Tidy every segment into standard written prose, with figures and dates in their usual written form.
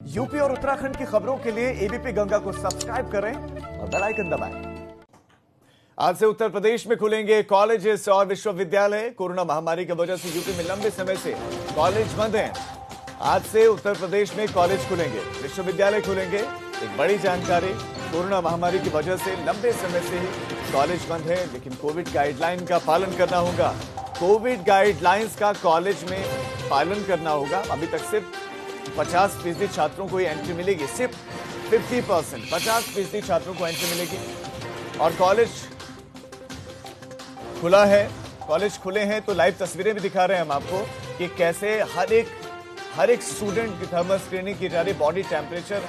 UP और उत्तराखंड की खबरों के लिए एबीपी गंगा को सब्सक्राइब करें और बेल आइकन दबाएं। आज से उत्तर प्रदेश में खुलेंगे कॉलेजेस और विश्वविद्यालय। कोरोना महामारी की वजह से यूपी में लंबे समय से कॉलेज बंद हैं। आज से उत्तर प्रदेश में कॉलेज खुलेंगे, विश्वविद्यालय खुलेंगे। एक बड़ी जानकारी, कोरोना महामारी की वजह से लंबे समय से कॉलेज बंद है, लेकिन कोविड गाइडलाइन का पालन करना होगा। कोविड गाइडलाइंस का कॉलेज में पालन करना होगा। अभी तक सिर्फ 50% छात्रों को ही एंट्री मिलेगी, सिर्फ 50%, 50% छात्रों को एंट्री मिलेगी। और कॉलेज खुला है, कॉलेज खुले हैं तो लाइव तस्वीरें भी दिखा रहे हैं हम आपको कि कैसे हर एक स्टूडेंट की थर्मल स्क्रीनिंग की जा रही है, बॉडी टेम्परेचर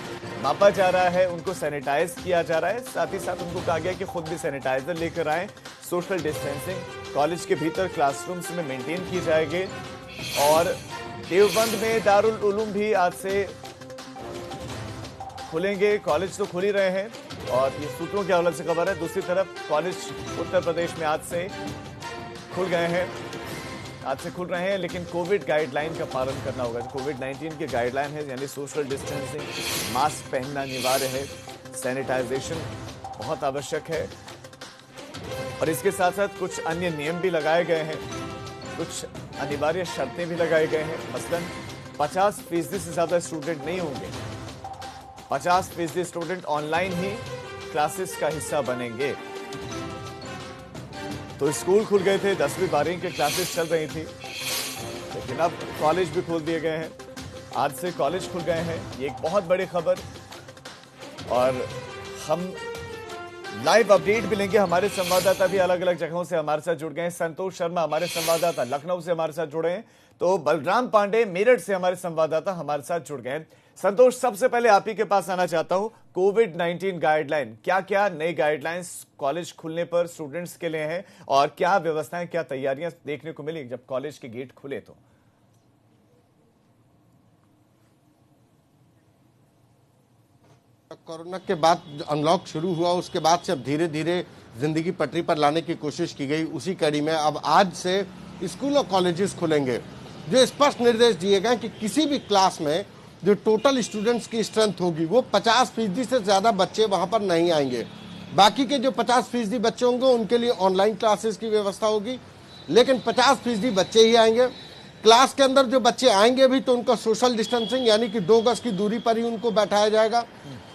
मापा जा रहा है, उनको सैनिटाइज किया जा रहा है। साथ ही साथ उनको कहा गया कि खुद भी सैनिटाइजर लेकर आए। सोशल डिस्टेंसिंग कॉलेज के भीतर क्लासरूम्स में मेंटेन की जाएगी। और देवबंद में दारुल उलूम भी आज से खुलेंगे। कॉलेज तो खुल ही रहे हैं और ये सूत्रों के हवाले से खबर है। दूसरी तरफ कॉलेज उत्तर प्रदेश में आज से खुल गए हैं, आज से खुल रहे हैं, लेकिन कोविड गाइडलाइन का पालन करना होगा। कोविड-19 की गाइडलाइन है, यानी सोशल डिस्टेंसिंग, मास्क पहनना अनिवार्य है, सैनिटाइजेशन बहुत आवश्यक है। और इसके साथ साथ कुछ अन्य नियम भी लगाए गए हैं, कुछ अनिवार्य शर्तें भी लगाए गए हैं। मसलन 50% से ज्यादा स्टूडेंट नहीं होंगे, 50% स्टूडेंट ऑनलाइन ही क्लासेस का हिस्सा बनेंगे। तो स्कूल खुल गए थे, 10वीं 12वीं के क्लासेस चल रही थी, लेकिन अब कॉलेज भी खोल दिए गए हैं। आज से कॉलेज खुल गए हैं, ये एक बहुत बड़ी खबर। और हम लाइव अपडेट भी लेंगे। हमारे संवाददाता भी अलग अलग जगहों से हमारे साथ जुड़ गए हैं। संतोष शर्मा हमारे संवाददाता लखनऊ से हमारे साथ जुड़े हैं, तो बलराम पांडे मेरठ से हमारे संवाददाता हमारे साथ जुड़ गए हैं। संतोष, सबसे पहले आप ही के पास आना चाहता हूं, कोविड-19 गाइडलाइन, क्या क्या नई गाइडलाइंस कॉलेज खुलने पर स्टूडेंट्स के लिए हैं और क्या व्यवस्थाएं, क्या तैयारियां देखने को मिली जब कॉलेज के गेट खुले? तो कोरोना के बाद अनलॉक शुरू हुआ, उसके बाद से अब धीरे धीरे जिंदगी पटरी पर लाने की कोशिश की गई। उसी कड़ी में अब आज से स्कूल और कॉलेजेस खुलेंगे, जो स्पष्ट निर्देश दिए गए कि किसी भी क्लास में जो टोटल स्टूडेंट्स की स्ट्रेंथ होगी वो 50% से ज़्यादा बच्चे वहां पर नहीं आएंगे। बाकी के जो 50% बच्चे होंगे उनके लिए ऑनलाइन क्लासेस की व्यवस्था होगी, लेकिन 50% बच्चे ही आएंगे। क्लास के अंदर जो बच्चे आएंगे भी तो उनका सोशल डिस्टेंसिंग यानी कि 2 गज की दूरी पर ही उनको बैठाया जाएगा।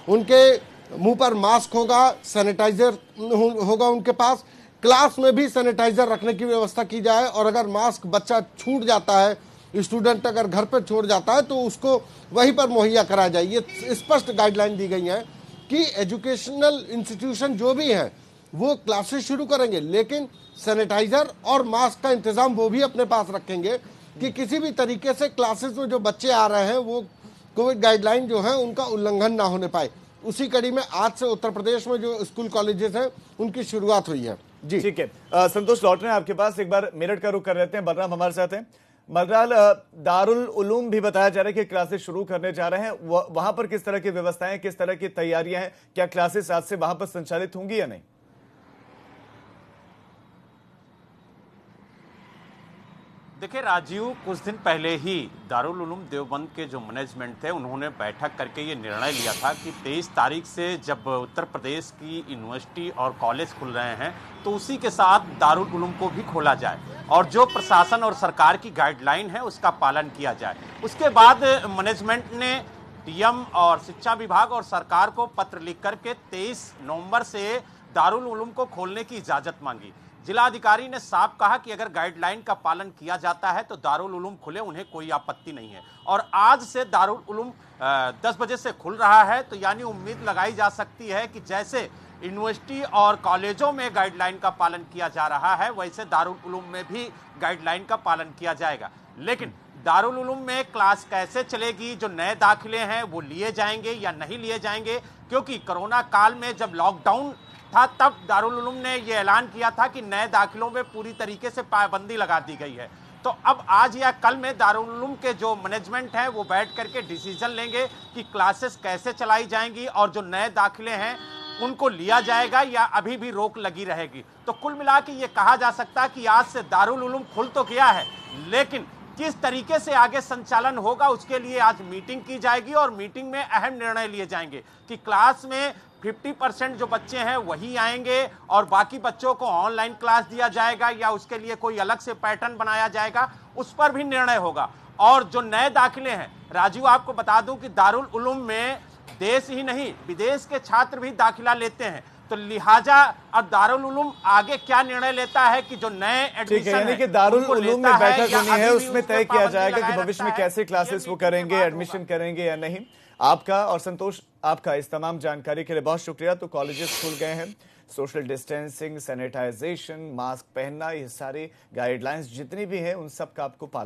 उनके मुंह पर मास्क होगा, सैनिटाइजर होगा उनके पास। क्लास में भी सैनिटाइजर रखने की व्यवस्था की जाए, और अगर मास्क बच्चा छूट जाता है, स्टूडेंट अगर घर पर छोड़ जाता है तो उसको वहीं पर मुहैया कराया जाए। ये स्पष्ट गाइडलाइन दी गई है कि एजुकेशनल इंस्टीट्यूशन जो भी हैं वो क्लासेस शुरू करेंगे, लेकिन सैनिटाइजर और मास्क का इंतजाम वो भी अपने पास रखेंगे कि किसी भी तरीके से क्लासेस में जो बच्चे आ रहे हैं वो कोविड गाइडलाइन जो है उनका उल्लंघन ना होने पाए। उसी कड़ी में आज से उत्तर प्रदेश में जो स्कूल कॉलेजेस हैं उनकी शुरुआत हुई है। जी ठीक है, संतोष लौट रहे हैं आपके पास। एक बार मेरठ का रुख कर लेते हैं, बलराम हमारे साथ हैं। बलराम, दारुल उलूम भी बताया जा रहा है कि क्लासेस शुरू करने जा रहे हैं, वहां पर किस तरह की व्यवस्थाएं, किस तरह की तैयारियां हैं? क्या क्लासेस आज से वहां पर संचालित होंगी या नहीं? देखिए राजीव, कुछ दिन पहले ही दारुल उलूम देवबंद के जो मैनेजमेंट थे उन्होंने बैठक करके ये निर्णय लिया था कि 23 तारीख से जब उत्तर प्रदेश की यूनिवर्सिटी और कॉलेज खुल रहे हैं तो उसी के साथ दारुल उलूम को भी खोला जाए और जो प्रशासन और सरकार की गाइडलाइन है उसका पालन किया जाए। उसके बाद मैनेजमेंट ने डीएम और शिक्षा विभाग और सरकार को पत्र लिख करके 23 नवंबर से दारुल उलूम को खोलने की इजाज़त मांगी। जिलाधिकारी ने साफ कहा कि अगर गाइडलाइन का पालन किया जाता है तो दारुल उलूम खुले, उन्हें कोई आपत्ति नहीं है। और आज से दारुल उलूम 10 बजे से खुल रहा है, तो यानी उम्मीद लगाई जा सकती है कि जैसे यूनिवर्सिटी और कॉलेजों में गाइडलाइन का पालन किया जा रहा है वैसे दारुल उलूम में भी गाइडलाइन का पालन किया जाएगा। लेकिन दारुल उलूम में क्लास कैसे चलेगी, जो नए दाखिले हैं वो लिए जाएंगे या नहीं लिए जाएंगे, क्योंकि कोरोना काल में जब लॉकडाउन था तब दारुल उलूम ने यह ऐलान किया था कि नए दाखिलों में पूरी तरीके से पाबंदी लगा दी गई है। तो अब आज या कल में दारुल उलूम के जो मैनेजमेंट है वो बैठ करके डिसीजन लेंगे कि क्लासेस कैसे चलाई जाएंगी और जो नए दाखिले हैं उनको लिया जाएगा या अभी भी रोक लगी रहेगी। तो कुल मिला के ये कहा जा सकता है कि आज से दारुल उलूम खुल तो गया है, लेकिन किस तरीके से आगे संचालन होगा उसके लिए आज मीटिंग की जाएगी और मीटिंग में अहम निर्णय लिए जाएंगे कि क्लास में 50% जो बच्चे हैं वही आएंगे और बाकी बच्चों को ऑनलाइन क्लास दिया जाएगा या उसके लिए कोई अलग से पैटर्न बनाया जाएगा, उस पर भी निर्णय होगा। और जो नए दाखिले हैं राजीव, आपको बता दूं कि दारुल उलूम में देश ही नहीं विदेश के छात्र भी दाखिला लेते हैं, तो लिहाजा अब दारुल उलूम आगे क्या निर्णय लेता है कि जो नए ठीक एडमिशन है, यानी कि दारुल उलूम में बैठक होनी है, उसमें तय किया जाएगा कि भविष्य में कैसे क्लासेस वो करेंगे, एडमिशन करेंगे या नहीं। आपका और संतोष, आपका इस तमाम जानकारी के लिए बहुत शुक्रिया। तो कॉलेजेस खुल गए हैं, सोशल डिस्टेंसिंग, सैनिटाइजेशन, मास्क पहनना, ये सारी गाइडलाइंस जितनी भी हैं उन सब का आपको पालन